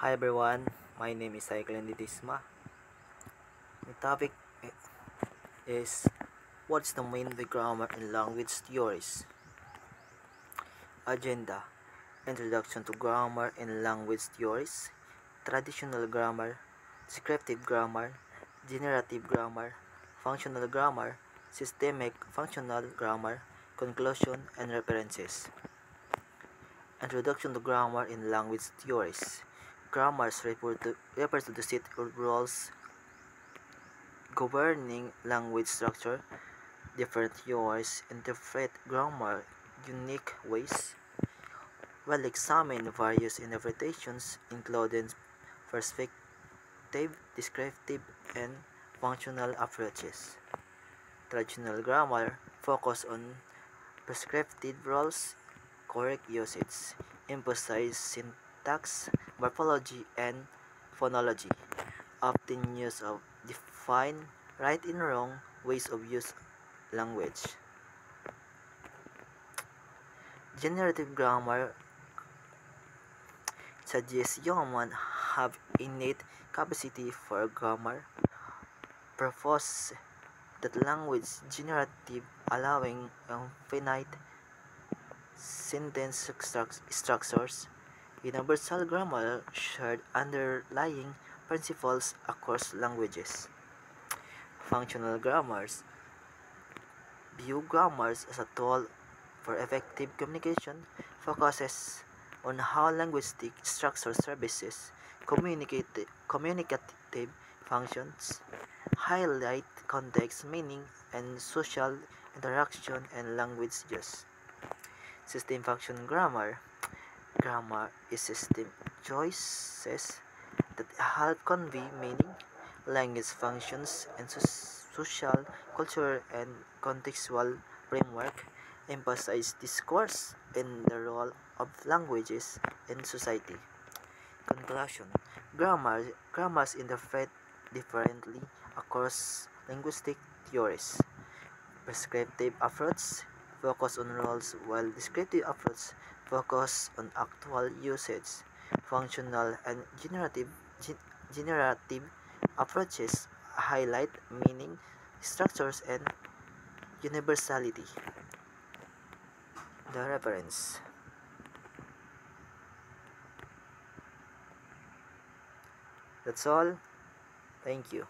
Hi everyone, my name is Cyclen Ditisma. The topic is what's the main way grammar and language theories? Agenda: Introduction to grammar and language theories, traditional grammar, descriptive grammar, generative grammar, functional grammar, systemic functional grammar, conclusion and references. Introduction to grammar and language theories. Grammars refers to the set of rules governing language structure. Different theories interpret grammar unique ways. We'll examine various interpretations, including perspective, descriptive, and functional approaches. Traditional grammar focus on prescriptive rules, correct usage, emphasize syntax, morphology, and phonology, often use of define right and wrong ways of use language. Generative grammar suggests humans have innate capacity for grammar, proposes that language generative allowing finite sentence structures, universal grammar shared underlying principles across languages. Functional grammars view grammars as a tool for effective communication, focuses on how linguistic structure services communicative functions, highlight context, meaning, and social interaction and language use. System function grammar. Grammar is system choices that help convey meaning, language functions, and social, cultural, and contextual framework, emphasize discourse and the role of languages in society. Conclusion: Grammars interpret differently across linguistic theories. Prescriptive approach focus on rules while descriptive approach focus on actual usage. Functional and generative approaches highlight meaning, structures, and universality. The reference. That's all. Thank you.